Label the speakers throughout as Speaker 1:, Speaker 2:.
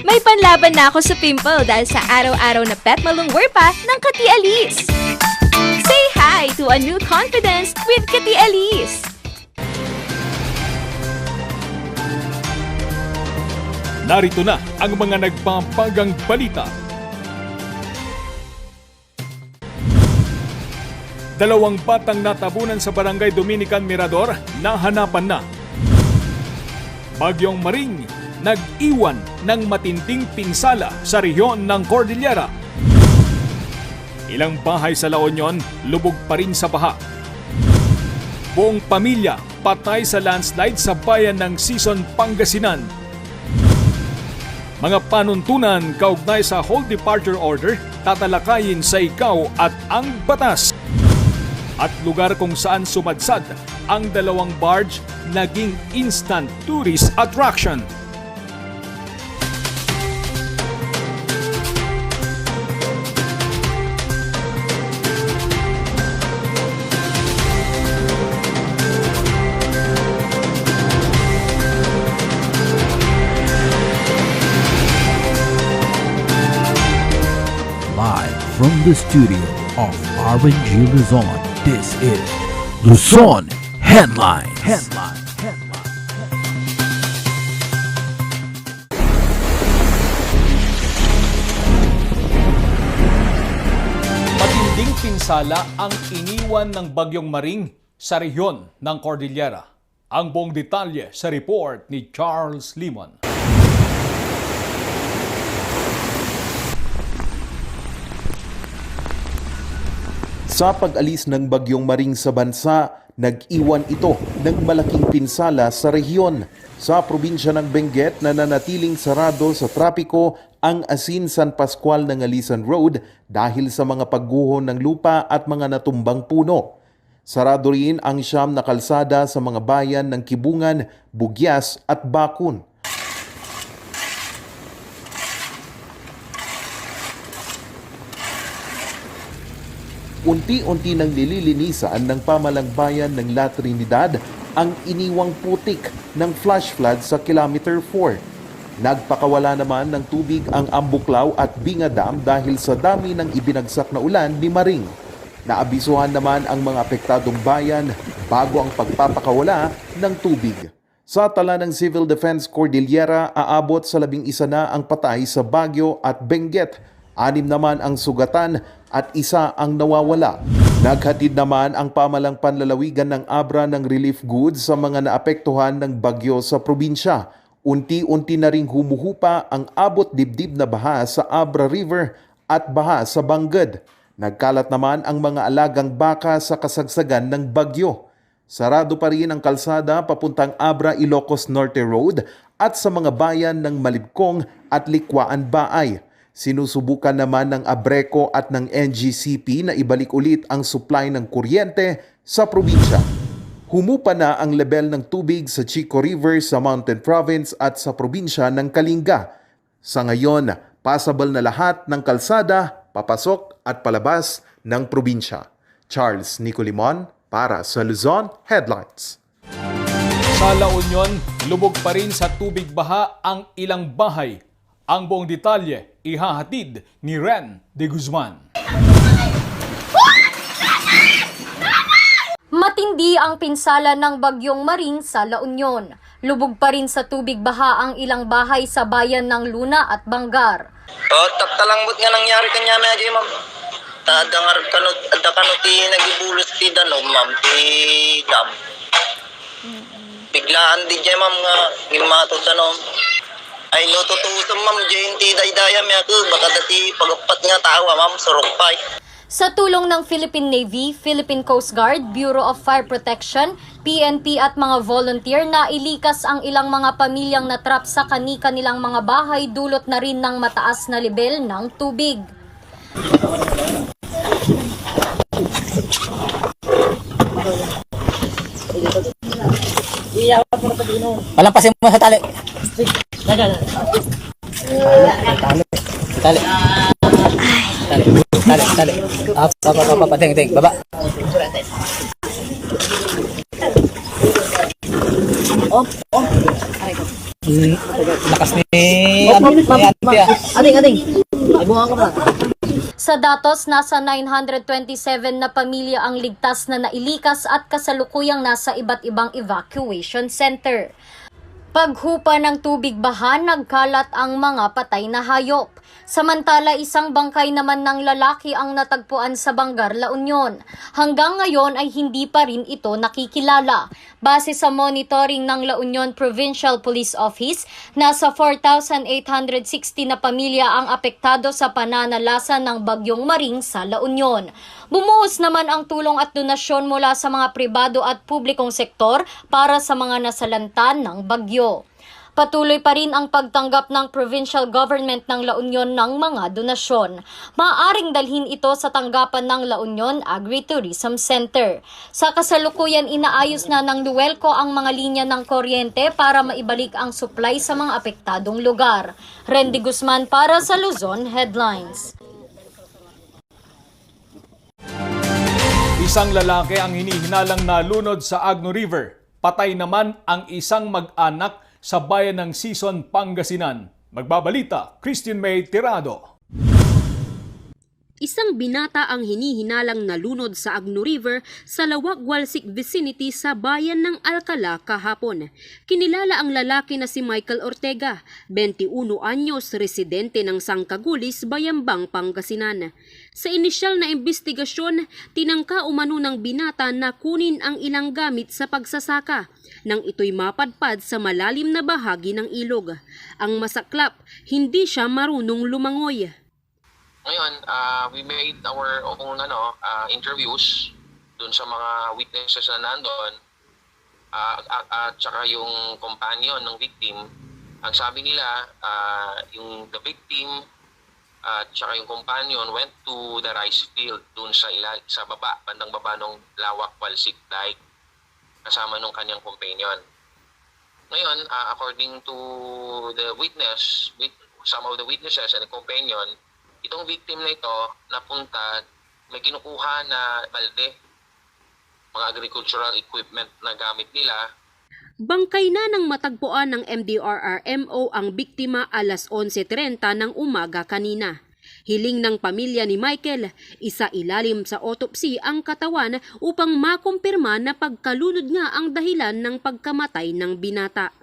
Speaker 1: May panlaban na ako sa pimple dahil sa araw-araw na pet malungwer pa ng Kati Alice. Say hi to a new confidence with Kati Alice.
Speaker 2: Narito na ang mga nagpapagang balita. Dalawang batang natabunan sa Barangay Dominican Mirador nahanapan na. Bagyong Maring nag-iwan ng matinding pinsala sa rehiyon ng Cordillera. Ilang bahay sa La Union lubog pa rin sa baha. Buong pamilya patay sa landslide sa bayan ng Sison, Pangasinan. Mga panuntunan kaugnay sa Whole Departure Order tatalakayin sa Ikaw at ang Batas. At lugar kung saan sumadsad ang dalawang barge naging instant tourist attraction.
Speaker 3: Live from the studio of RNG Luzon, this is Luzon Headlines.
Speaker 2: Matinding pinsala ang iniwan ng Bagyong Maring sa rehiyon ng Cordillera. Ang buong detalye sa report ni Charles Limon.
Speaker 4: Sa pag-alis ng Bagyong Maring sa bansa, nag-iwan ito ng malaking pinsala sa rehiyon. Sa probinsya ng Benguet na nanatiling sarado sa trapiko ang Asin San Pascual ng Alisan Road dahil sa mga pagguho ng lupa at mga natumbang puno. Sarado rin ang siyam na kalsada sa mga bayan ng Kibungan, Bugyas at Bakun. Unti-unti nang nililinisan ng pamalang-bayan ng La Trinidad ang iniwang putik ng flash flood sa Kilometer 4. Nagpakawala naman ng tubig ang Ambuklaw at Binga Dam dahil sa dami ng ibinagsak na ulan ni Maring. Naabisuhan naman ang mga apektadong bayan bago ang pagpapakawala ng tubig. Sa tala ng Civil Defense Cordillera, aabot sa 11 na ang patay sa Baguio at Benguet. 6 naman ang sugatan at 1 ang nawawala. Naghatid naman ang pamalang panlalawigan ng Abra ng relief goods sa mga naapektuhan ng bagyo sa probinsya. Unti-unti na ring humuhupa ang abot dibdib na baha sa Abra River at baha sa Bangged. Nagkalat naman ang mga alagang baka sa kasagsagan ng bagyo. Sarado pa rin ang kalsada papuntang Abra Ilocos Norte Road at sa mga bayan ng Malibkong at Likwaan Baay. Sinusubukan naman ng Abreco at ng NGCP na ibalik ulit ang supply ng kuryente sa probinsya. Humupa na ang level ng tubig sa Chico River sa Mountain Province at sa probinsya ng Kalinga. Sa ngayon, passable na lahat ng kalsada, papasok at palabas ng probinsya. Charles Nicolimon para sa Luzon Headlines.
Speaker 2: Sa La Union, lubog pa rin sa tubig baha ang ilang bahay. Ang buong detalye ihahatid ni Ren de Guzman.
Speaker 5: Matindi ang pinsala ng Bagyong Maring sa La Union. Lubog pa rin sa tubig baha ang ilang bahay sa bayan ng Luna at Bangar.
Speaker 6: Talangbot nga nangyari kanya na dyan, ma'am. Tadangar kanot, ti nagibulos ti danom, ma'am, ti dam. Biglaan di dyan, ma'am, nga gimato danom. Ay nututusong, ma'am, dyan ti daydayam ako, baka dati pagapat nga tawa, ma'am, surukpay.
Speaker 5: Sa tulong ng Philippine Navy, Philippine Coast Guard, Bureau of Fire Protection, PNP at mga volunteer na ilikas ang ilang mga pamilyang natrap sa kani-kanilang mga bahay dulot na rin ng mataas na level ng tubig.
Speaker 7: Palampasin mo sa tali. Tali. Tali. Apa, ting, baba. Lakas ni Auntie ah.
Speaker 5: Sa datos, nasa 927 na pamilya ang ligtas na nailikas at kasalukuyang nasa iba't ibang evacuation center. Paghupa ng tubig baha, nagkalat ang mga patay na hayop. Samantala, isang bangkay naman ng lalaki ang natagpuan sa Bangar, La Union. Hanggang ngayon ay hindi pa rin ito nakikilala. Base sa monitoring ng La Union Provincial Police Office, nasa 4,860 na pamilya ang apektado sa pananalasa ng Bagyong Maring sa La Union. Bumuhos naman ang tulong at donasyon mula sa mga pribado at publikong sektor para sa mga nasalanta ng bagyo. Patuloy pa rin ang pagtanggap ng provincial government ng La Union ng mga donasyon. Maaaring dalhin ito sa tanggapan ng La Union Agri-Tourism Center. Sa kasalukuyan, inaayos na ng Luelco ang mga linya ng kuryente para maibalik ang supply sa mga apektadong lugar. Rendy Guzman para sa Luzon Headlines.
Speaker 2: Isang lalaki ang hinihinalang nalunod sa Agno River. Patay naman ang isang mag-anak sa bayan ng Sison, Pangasinan. Magbabalita, Christine May Tirado.
Speaker 8: Isang binata ang hinihinalang nalunod sa Agno River sa Lawag-Walsik vicinity sa bayan ng Alcala kahapon. Kinilala ang lalaki na si Michael Ortega, 21 anyos, residente ng Sangkagulis, Bayambang, Pangasinan. Sa inisyal na investigasyon, tinangka umano ng binata na kunin ang ilang gamit sa pagsasaka nang ito'y mapadpad sa malalim na bahagi ng ilog. Ang masaklap, hindi siya marunong lumangoy.
Speaker 9: Ngayon, we made our own interviews dun sa mga witnesses na nandun at saka yung companion ng victim. Ang sabi nila, yung the victim at saka yung companion went to the rice field dun sa baba, bandang baba ng Lawag-Walsik dike kasama nung kanyang companion. Ngayon, according to the witness, some of the witnesses and the companion, itong victim na ito napunta, may kinukuha na balde, mga agricultural equipment na gamit nila.
Speaker 8: Bangkay na ng matagpuan ng MDRRMO ang biktima alas 11:30 ng umaga kanina. Hiling ng pamilya ni Michael, isa ilalim sa autopsy ang katawan upang makumpirma na pagkalunod nga ang dahilan ng pagkamatay ng binata.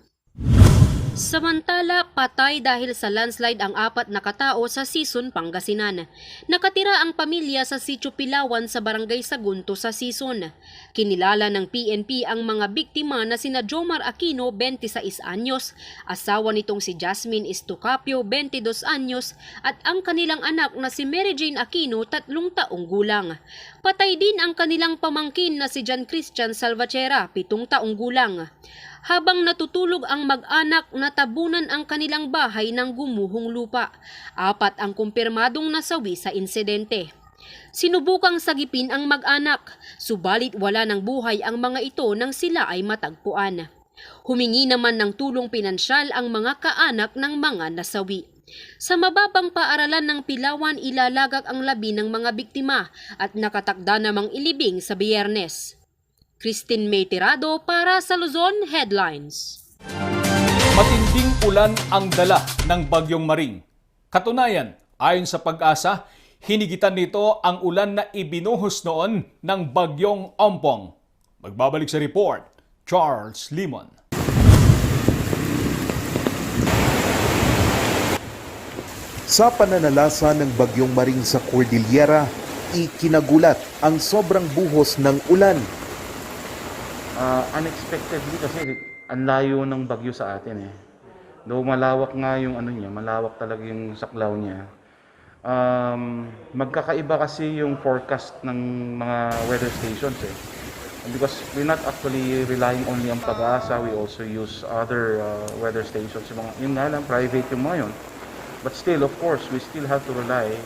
Speaker 8: Samantala, patay dahil sa landslide ang 4 na katao sa Sison, Pangasinan. Nakatira ang pamilya sa Sitio Pilawan sa Barangay Sagunto sa Sison. Kinilala ng PNP ang mga biktima na sina Jomar Aquino, 26 anyos, asawa nitong si Jasmine Estocapio, 22 anyos, at ang kanilang anak na si Mary Jane Aquino, 3 taong gulang. Patay din ang kanilang pamangkin na si John Christian Salvachera, 7 taong gulang. Habang natutulog ang mag-anak, natabunan ang kanilang bahay ng gumuhong lupa. 4 ang kumpirmadong nasawi sa insidente. Sinubukang sagipin ang mag-anak, subalit wala ng buhay ang mga ito nang sila ay matagpuan. Humingi naman ng tulong pinansyal ang mga kaanak ng mga nasawi. Sa mababang paaralan ng Pilawan, ilalagak ang labi ng mga biktima at nakatakda namang ilibing sa Biyernes. Christine May Tirado para sa Luzon Headlines.
Speaker 2: Matinding ulan ang dala ng Bagyong Maring. Katunayan, ayon sa Pag-asa, hinigitan nito ang ulan na ibinuhos noon ng Bagyong Ompong. Magbabalik sa report, Charles Limon.
Speaker 4: Sa pananalasa ng Bagyong Maring sa Cordillera, ikinagulat ang sobrang buhos ng ulan.
Speaker 10: Unexpectedly kasi ang layo ng bagyo sa atin eh. Though malawak nga yung malawak talaga yung saklaw niya. Magkakaiba kasi yung forecast ng mga weather stations eh. Because we're not actually relying only on Pag-asa, we also use other weather stations. Yun nga lang, private yung mga yun. But still, of course, we still have to rely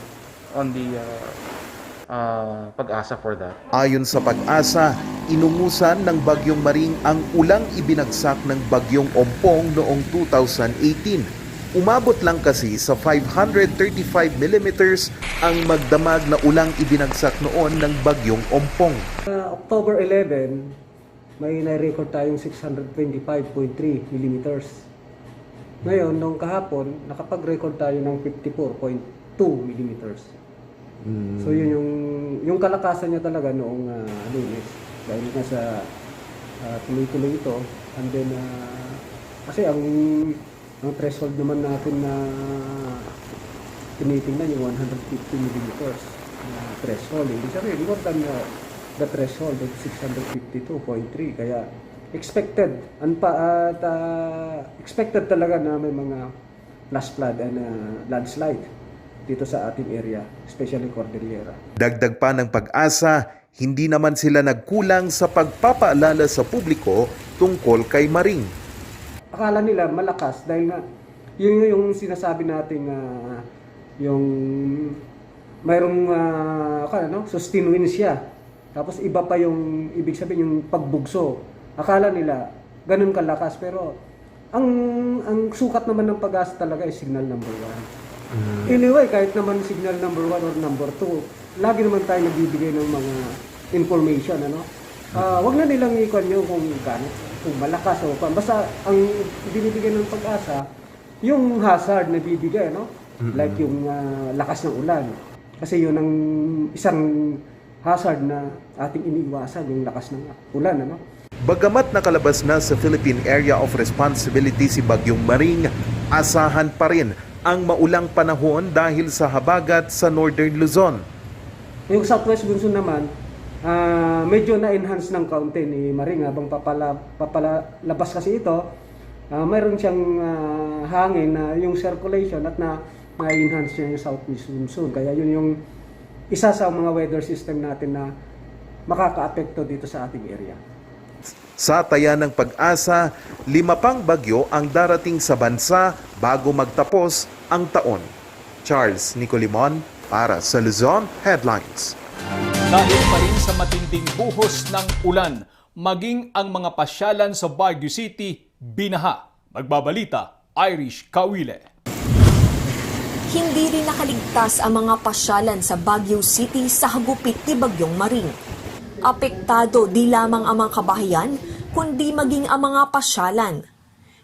Speaker 10: on the Pag-asa for that.
Speaker 4: Ayon sa Pag-asa, inungusan ng Bagyong Maring ang ulang ibinagsak ng Bagyong Ompong noong 2018. Umabot lang kasi sa 535 mm ang magdamag na ulang ibinagsak noon ng Bagyong Ompong.
Speaker 11: October 11, may na-record tayong 625.3 millimeters. Ngayon, nung kahapon, nakapag-record tayo ng 54.2 millimeters. So yun yung kalakasan niya talaga noong Lunes. Dahil nga sa tuloy-tuloy ito. And then, kasi ang threshold naman natin na tinitingnan yung 150 millimeters na threshold. Hindi sabi, more than the threshold of 652.3. Kaya expected expected talaga na may mga flash flood and landslide dito sa ating area, especially Cordillera.
Speaker 4: Dagdag pa ng Pag-asa, hindi naman sila nagkulang sa pagpapaalala sa publiko tungkol kay Maring.
Speaker 11: Akala nila malakas dahil nga yun yung sinasabi nating yung mayroong sustain wind siya. Tapos iba pa yung ibig sabihin yung pagbugso. Akala nila ganun kalakas pero ang sukat naman ng Pag-asa talaga ay signal number 1. Anyway, kahit naman signal number 1 or number 2, lagi naman tayo nagbibigay ng mga information, wag na nilang ikon yung kung malakas o pa. Basta ang binibigay ng Pag-asa, yung hazard na bibigay, like yung lakas ng ulan. Kasi yun ang isang hazard na ating iniiwasan, yung lakas ng ulan,
Speaker 4: Bagamat nakalabas na sa Philippine Area of Responsibility si Bagyong Maring, asahan pa rin ang maulang panahon dahil sa habagat sa Northern Luzon.
Speaker 11: Yung Southwest Monsoon naman, medyo na-enhance ng kaunti ni Maring habang papalabas kasi ito. Mayroon siyang hangin na yung circulation at na-enhance niya yung Southwest Monsoon. Kaya yun yung isa sa mga weather system natin na makaka-apekto dito sa ating area.
Speaker 4: Sa taya ng Pag-asa, 5 pang bagyo ang darating sa bansa bago magtapos ang taon. Charles Nicolimon para sa Luzon Headlines.
Speaker 2: Dahil pa rin sa matinding buhos ng ulan, maging ang mga pasyalan sa Baguio City binaha. Magbabalita, Irish Kawile.
Speaker 12: Hindi rin nakaligtas ang mga pasyalan sa Baguio City sa hagupit ni Bagyong Maring. Apektado di lamang ang mga kabahayan, kundi maging ang mga pasyalan.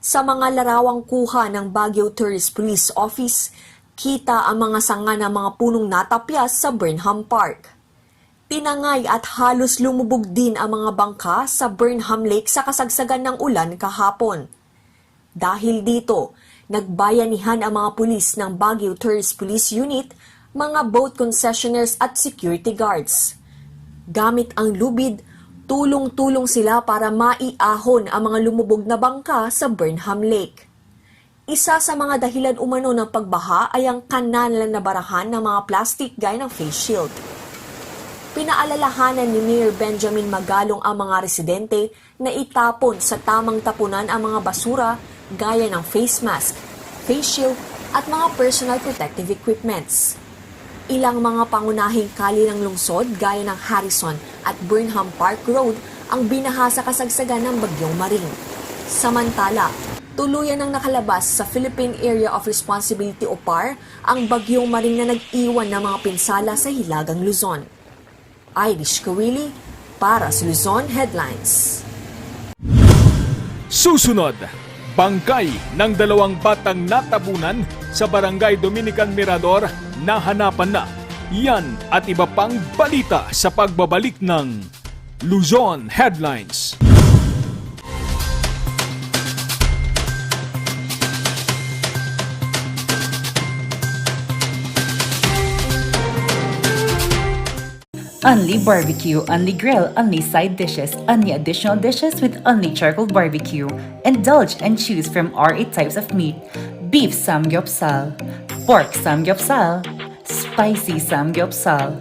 Speaker 12: Sa mga larawang kuha ng Baguio Tourist Police Office, kita ang mga sanga ng mga punong natapyas sa Burnham Park. Tinangay at halos lumubog din ang mga bangka sa Burnham Lake sa kasagsagan ng ulan kahapon. Dahil dito, nagbayanihan ang mga pulis ng Baguio Tourist Police Unit, mga boat concessionaires at security guards. Gamit ang lubid, tulong-tulong sila para maiahon ang mga lumubog na bangka sa Burnham Lake. Isa sa mga dahilan umano ng pagbaha ay ang kanal na barahan ng mga plastic gaya ng face shield. Pinaalalahanan ni Mayor Benjamin Magalong ang mga residente na itapon sa tamang tapunan ang mga basura gaya ng face mask, face shield at mga personal protective equipments. Ilang mga pangunahing kali ng lungsod gaya ng Harrison at Burnham Park Road ang binaha sa kasagsagan ng Bagyong Maring. Samantala, tuluyan ang nakalabas sa Philippine Area of Responsibility o PAR ang Bagyong Maring na nag-iwan ng mga pinsala sa Hilagang Luzon. Irish Kawili para sa Luzon Headlines.
Speaker 2: Susunod, bangkay ng 2 batang natabunan sa Barangay Dominican Mirador nahanapan na. Yan at iba pang balita sa pagbabalik ng Luzon Headlines.
Speaker 13: Only barbecue, only grill, only side dishes, only additional dishes with only charcoal barbecue. Indulge and choose from our 8 types of meat. Beef samgyeopsal, pork samgyeopsal, spicy samgyeopsal,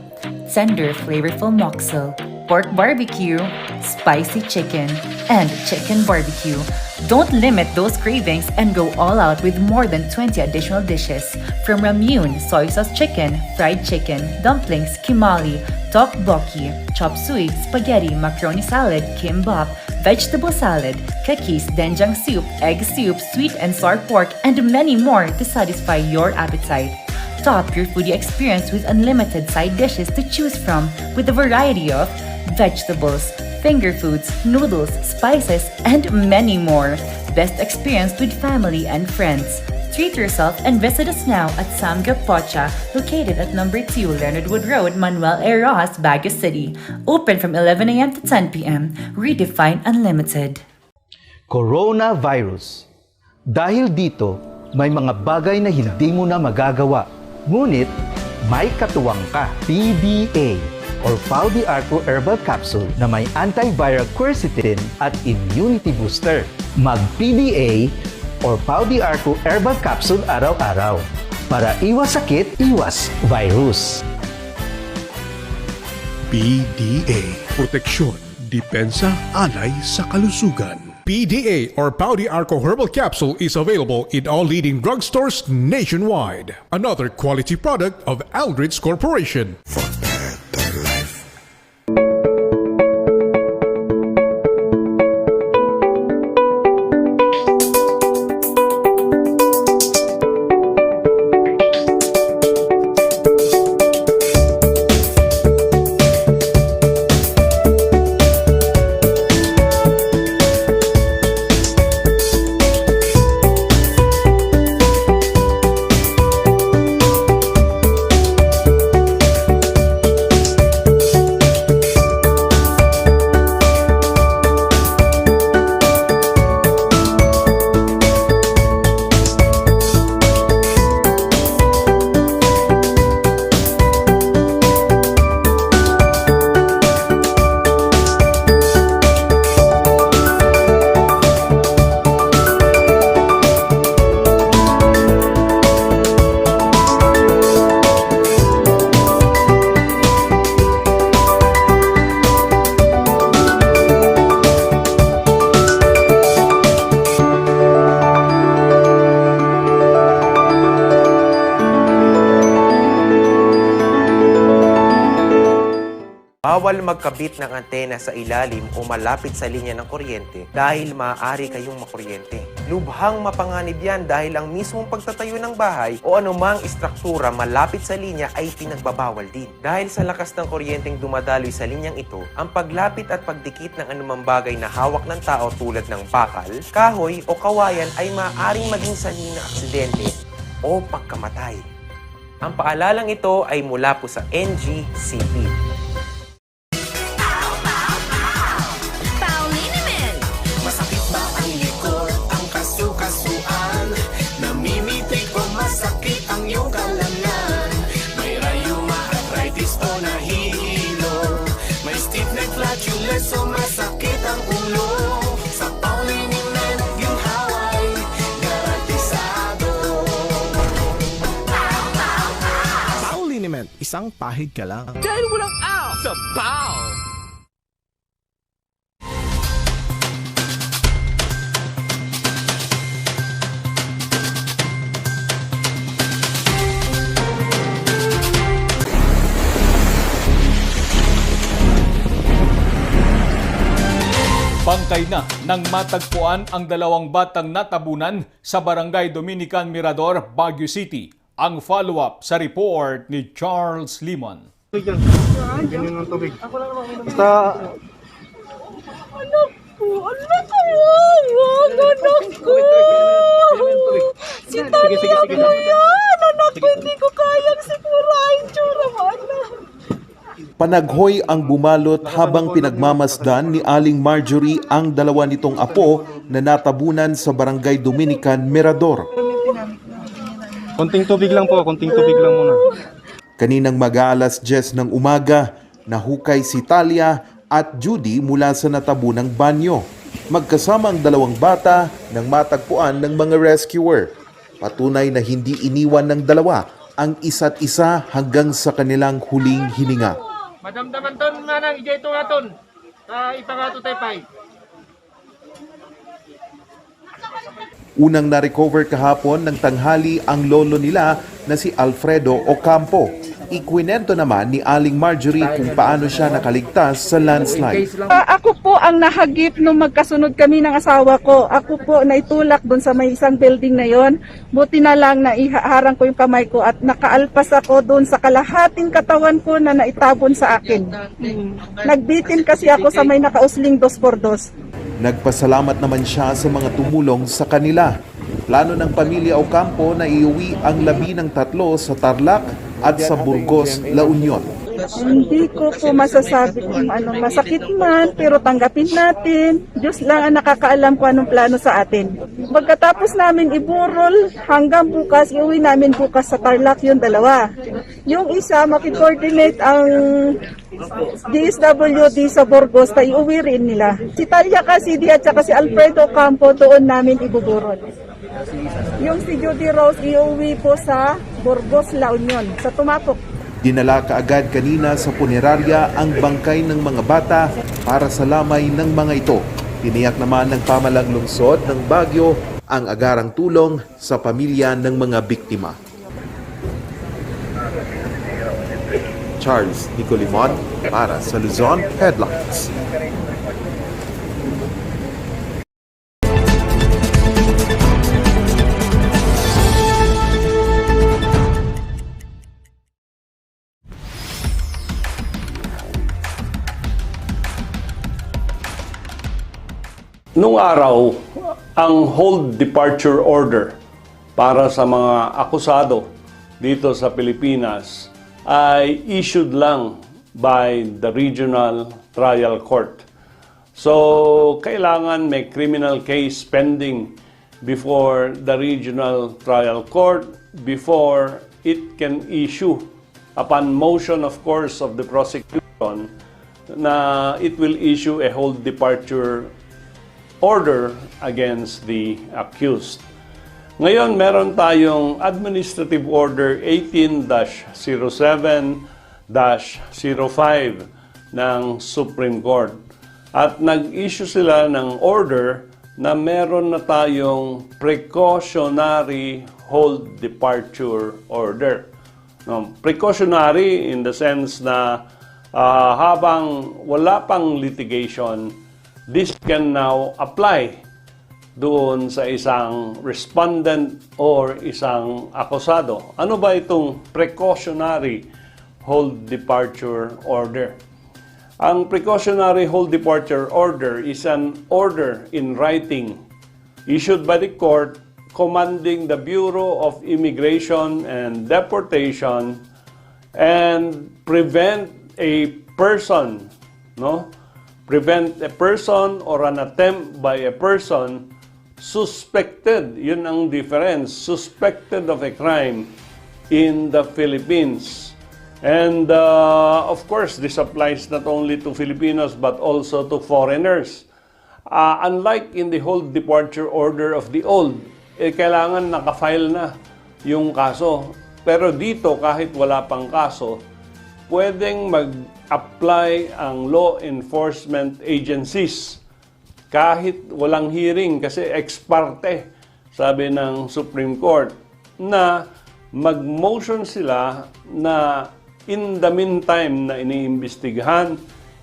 Speaker 13: tender flavorful moksel, pork barbecue, spicy chicken, and chicken barbecue. Don't limit those cravings and go all out with more than 20 additional dishes. From ramyun, soy sauce chicken, fried chicken, dumplings, kimali, tteokbokki, chop suey, spaghetti, macaroni salad, kimbap, vegetable salad, kakis, doenjang soup, egg soup, sweet and sour pork, and many more to satisfy your appetite. Top your foodie experience with unlimited side dishes to choose from with a variety of vegetables, finger foods, noodles, spices, and many more. Best experience with family and friends. Treat yourself and visit us now at Samgyup Pocha, located at number 2 Leonard Wood Road, Manuel A. Rojas, Baguio City. Open from 11 a.m. to 10 p.m. Redefine Unlimited.
Speaker 14: Coronavirus. Dahil dito, may mga bagay na hindi mo na magagawa. Ngunit, may katuwang ka. PDA or Pau de Arco Herbal Capsule na may antiviral quercetin at immunity booster. Mag-PDA or Pau de Arco Herbal Capsule araw-araw para iwas sakit, iwas virus.
Speaker 15: PDA. Proteksyon, depensa, alay sa kalusugan. PDA or Pau de Arco Herbal Capsule is available in all leading drugstores nationwide. Another quality product of Aldrich Corporation.
Speaker 16: Bawal magkabit ng antena sa ilalim o malapit sa linya ng kuryente dahil maaari kayong makuryente. Lubhang mapanganib yan dahil ang mismong pagtatayo ng bahay o anumang istruktura malapit sa linya ay pinagbabawal din. Dahil sa lakas ng kuryenteng dumadaloy sa linyang ito, ang paglapit at pagdikit ng anumang bagay na hawak ng tao tulad ng bakal, kahoy o kawayan ay maaaring maging sanhi ng aksidente o pagkamatay. Ang paalalang ito ay mula po sa NGCP.
Speaker 17: So masakit ang ulo sa Pauliniment yung haway garantisado.
Speaker 15: Pauliniment, isang pahig ka lang.
Speaker 17: Dahil walang out sa Pau!
Speaker 2: Bangkay na nang matagpuan ang dalawang batang natabunan sa Barangay Dominican Mirador, Baguio City. Ang follow-up sa report ni Charles Limon.
Speaker 10: Ganyan ng tubig. Basta...
Speaker 17: Anak ko! Anak ko! Anak ko! Si Tanya ko yan! Anak ko, hindi ko kayang sigurahin tsura mo, anak.
Speaker 4: Panaghoy ang bumalot habang pinagmamasdan ni Aling Marjorie ang dalawa nitong apo na natabunan sa Barangay Dominican Mirador.
Speaker 10: Konting tubig lang po, konting tubig lang muna.
Speaker 4: Kaninang mag-aalas 10 ng umaga, nahukay si Talia at Judy mula sa natabunang banyo. Magkasama ang dalawang bata nang matagpuan ng mga rescuer. Patunay na hindi iniwan ng dalawa ang isa't isa hanggang sa kanilang huling hininga.
Speaker 18: Madamdaman ton nga nang ijay ito nga ton. Ipangato tayo pay.
Speaker 4: Unang na-recover kahapon ng tanghali ang lolo nila na si Alfredo Ocampo. Ikwinento naman ni Aling Marjorie kung paano siya nakaligtas sa landslide.
Speaker 17: Ako po ang nahagip nung magkasunod kami ng asawa ko. Ako po naitulak doon sa may isang building na yon. Buti na lang na ihaharang ko yung kamay ko at nakaalpas ako doon sa kalahating katawan ko na naitabon sa akin. Nagbitin kasi ako sa may nakausling 2x2.
Speaker 4: Nagpasalamat naman siya sa mga tumulong sa kanila. Plano ng pamilya Ocampo na iuwi ang 13 sa Tarlac at sa Burgos, La Union.
Speaker 17: Hindi ko po masasabi kung anong masakit man, pero tanggapin natin. Diyos lang ang nakakaalam kung anong plano sa atin. Pagkatapos namin iburol, hanggang bukas, iuwi namin bukas sa Tarlac yung dalawa. Yung isa, makikoordinate ang DSWD sa Burgos, tayo iuwi rin nila. Si Talia Casidi at saka si Alfredo Campo, doon namin ibuburol. Yung si Judy Rose, iuwi po sa Burgos, La Union, sa Tumapok.
Speaker 4: Dinala kaagad kanina sa punerarya ang bangkay ng mga bata para sa lamay ng mga ito. Tiniyak naman ng pamalang lungsod ng Baguio ang agarang tulong sa pamilya ng mga biktima. Charles Nicolimon para sa Luzon Headlines.
Speaker 19: Nung araw, ang hold departure order para sa mga akusado dito sa Pilipinas ay issued lang by the Regional Trial Court. So, kailangan may criminal case pending before the Regional Trial Court before it can issue, upon motion, of course, of the prosecution, na it will issue a hold departure order against the accused. Ngayon, meron tayong Administrative Order 18-07-05 ng Supreme Court. At nag-issue sila ng order na meron na tayong Precautionary Hold Departure Order. No, precautionary in the sense na habang wala pang litigation, this can now apply doon sa isang respondent or isang akusado. Ano ba itong Precautionary Hold Departure Order? Ang Precautionary Hold Departure Order is an order in writing issued by the court commanding the Bureau of Immigration and Deportation and prevent a person, prevent a person or an attempt by a person suspected, yun ang difference, suspected of a crime in the Philippines. And of course, this applies not only to Filipinos but also to foreigners. Unlike in the hold departure order of the old, kailangan nakafile na yung kaso. Pero dito, kahit wala pang kaso, pwedeng mag-apply ang law enforcement agencies kahit walang hearing kasi ex parte, sabi ng Supreme Court, na mag-motion sila na in the meantime na iniimbestigahan,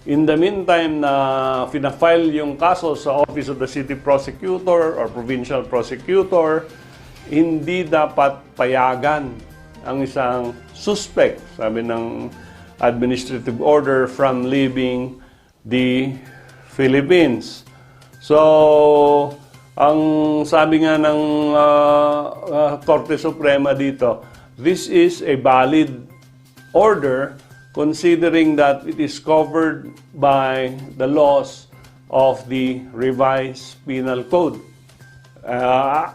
Speaker 19: in the meantime na fina-file yung kaso sa Office of the City Prosecutor or Provincial Prosecutor, hindi dapat payagan ang isang suspect, sabi ng administrative order, from leaving the Philippines. So, ang sabi nga ng Korte Suprema dito, this is a valid order considering that it is covered by the laws of the revised penal code.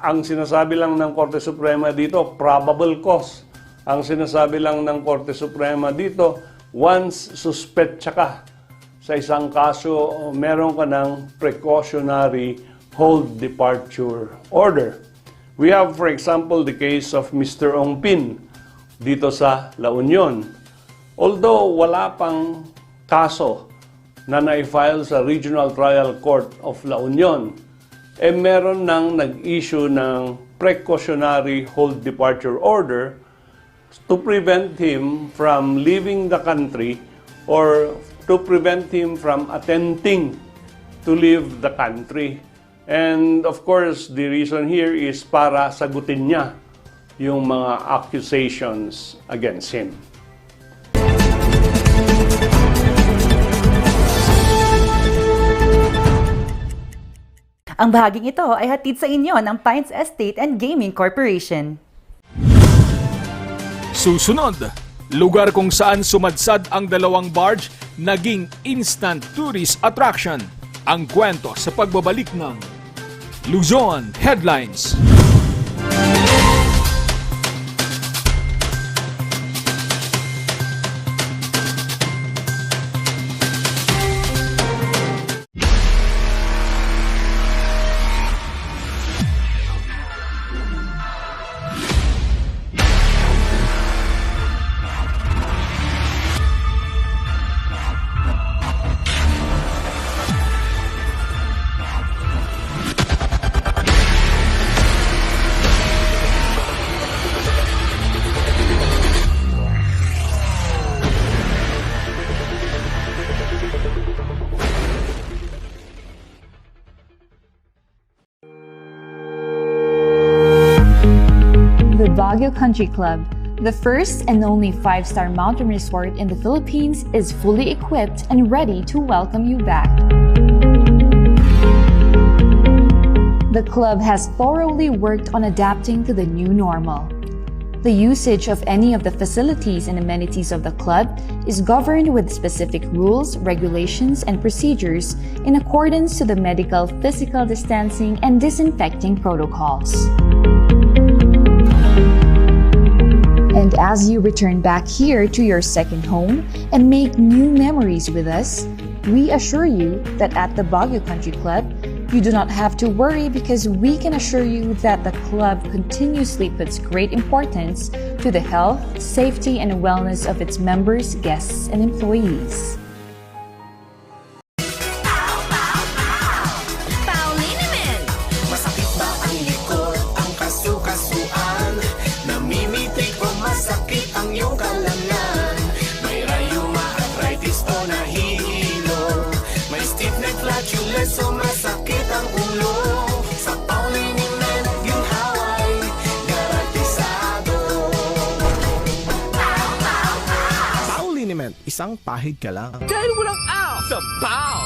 Speaker 19: Ang sinasabi lang ng Korte Suprema dito, probable cause. Ang sinasabi lang ng Korte Suprema dito, once suspetsa ka sa isang kaso, meron ka ng precautionary hold departure order. We have, for example, the case of Mr. Ong Pin dito sa La Union. Although wala pang kaso na na-file sa Regional Trial Court of La Union, meron nang nag-issue ng precautionary hold departure order to prevent him from leaving the country or to prevent him from attempting to leave the country. And of course, the reason here is para sagutin niya yung mga accusations against him.
Speaker 13: Ang bahaging ito ay hatid sa inyo ng Pines Estate and Gaming Corporation.
Speaker 2: Susunod, lugar kung saan sumadsad ang dalawang barge naging instant tourist attraction. Ang kwento sa pagbabalik ng Luzon Headlines.
Speaker 20: The Baguio Country Club, the first and only 5-star mountain resort in the Philippines, is fully equipped and ready to welcome you back. The club has thoroughly worked on adapting to the new normal. The usage of any of the facilities and amenities of the club is governed with specific rules, regulations, and procedures in accordance to the medical, physical distancing, and disinfecting protocols. And as you return back here to your second home and make new memories with us, we assure you that at the Baguio Country Club, you do not have to worry because we can assure you that the club continuously puts great importance to the health, safety, and wellness of its members, guests, and employees.
Speaker 21: Masakit ba ang likod, ang kasu-kasuan? Namimitig o masakit ang iyong kalamnan? May rayuma, arthritis o nahihilo? May stiff neck, flatulence o masakit ang ulo? Sa Pauliniment, ginhaway, garantisado.
Speaker 22: Pauliniment, isang pahig ka lang.
Speaker 21: Dahil walang ow sa Pau!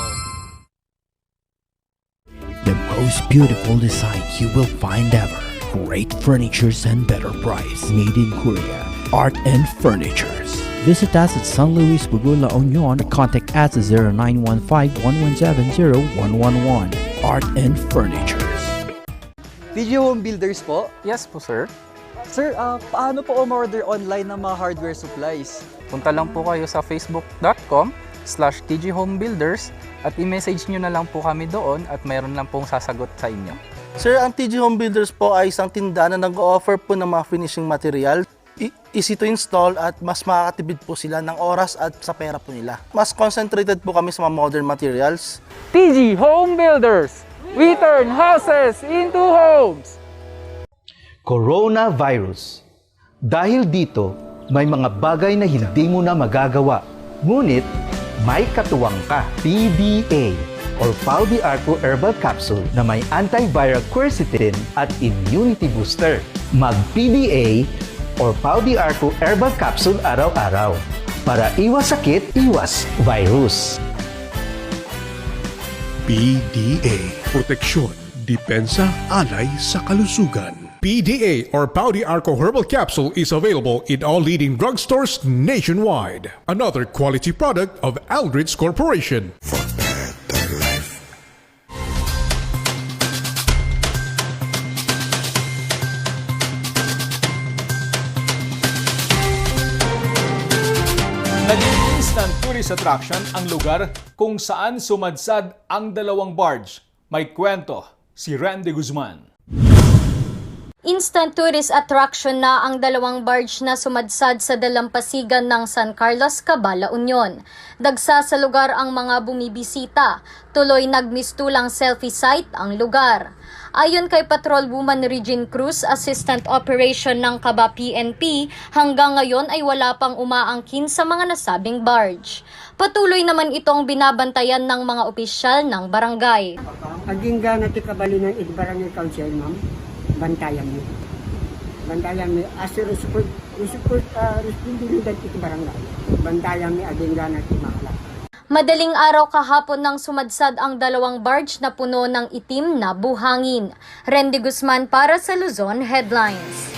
Speaker 3: The most beautiful design you will find ever. Great furnitures and better price. Made in Korea. Art and Furnitures. Visit us at San Luis Bugo, La Union. Contact us at 0915-117-0111. Art and Furnitures.
Speaker 23: TG Home Builders po?
Speaker 24: Yes po, sir.
Speaker 23: Sir, paano po umorder online ng mga hardware supplies?
Speaker 24: Punta lang po kayo sa facebook.com/tghomebuilders at i-message nyo na lang po kami doon at mayroon lang pong sasagot sa inyo.
Speaker 23: Sir, ang TG Home Builders po ay isang tindahan na nag-offer po ng mga finishing material. Easy to install at mas makakatipid po sila ng oras at sa pera po nila. Mas concentrated po kami sa mga modern materials.
Speaker 24: TG Home Builders! We turn houses into homes!
Speaker 14: Coronavirus. Dahil dito, may mga bagay na hindi mo na magagawa. Ngunit, may katuwang ka. PDA or Paldiarco Herbal Capsule na may antiviral quercetin at immunity booster. Mag-PDA or Paldiarco Herbal Capsule araw-araw para iwas sakit, iwas virus.
Speaker 15: PDA. Proteksyon, depensa, alay sa kalusugan. PDA or Paldiarco Herbal Capsule is available in all leading drugstores nationwide. Another quality product of Aldrich Corporation.
Speaker 2: Naging instant tourist attraction ang lugar kung saan sumadsad ang dalawang barge. May kwento si Randy Guzman.
Speaker 5: In Instant tourist attraction na ang dalawang barge na sumadsad sa dalampasigan ng San Carlos, Cabala, Union. Dagsa sa lugar ang mga bumibisita, tuloy nagmistulang selfie site ang lugar. Ayon kay Patrolwoman Regine Cruz, Assistant Operation ng Caba PNP, hanggang ngayon ay wala pang umaangkin sa mga nasabing barge. Patuloy naman itong binabantayan ng mga opisyal ng barangay.
Speaker 1: Aging na ti kabalinan iti barangay council, ma'am. Bantayan mo. Bantayan mo. As a responsibilidad iti barangay. Bantayan mo aging na ti makala.
Speaker 5: Madaling araw kahapon nang sumadsad ang dalawang barge na puno ng itim na buhangin. Rendy Guzman para sa Luzon Headlines.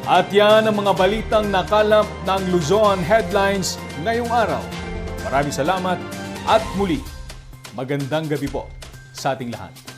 Speaker 2: At yan ang mga balitang nakalap ng Luzon Headlines ngayong araw. Maraming salamat at muli, magandang gabi po sa ating lahat.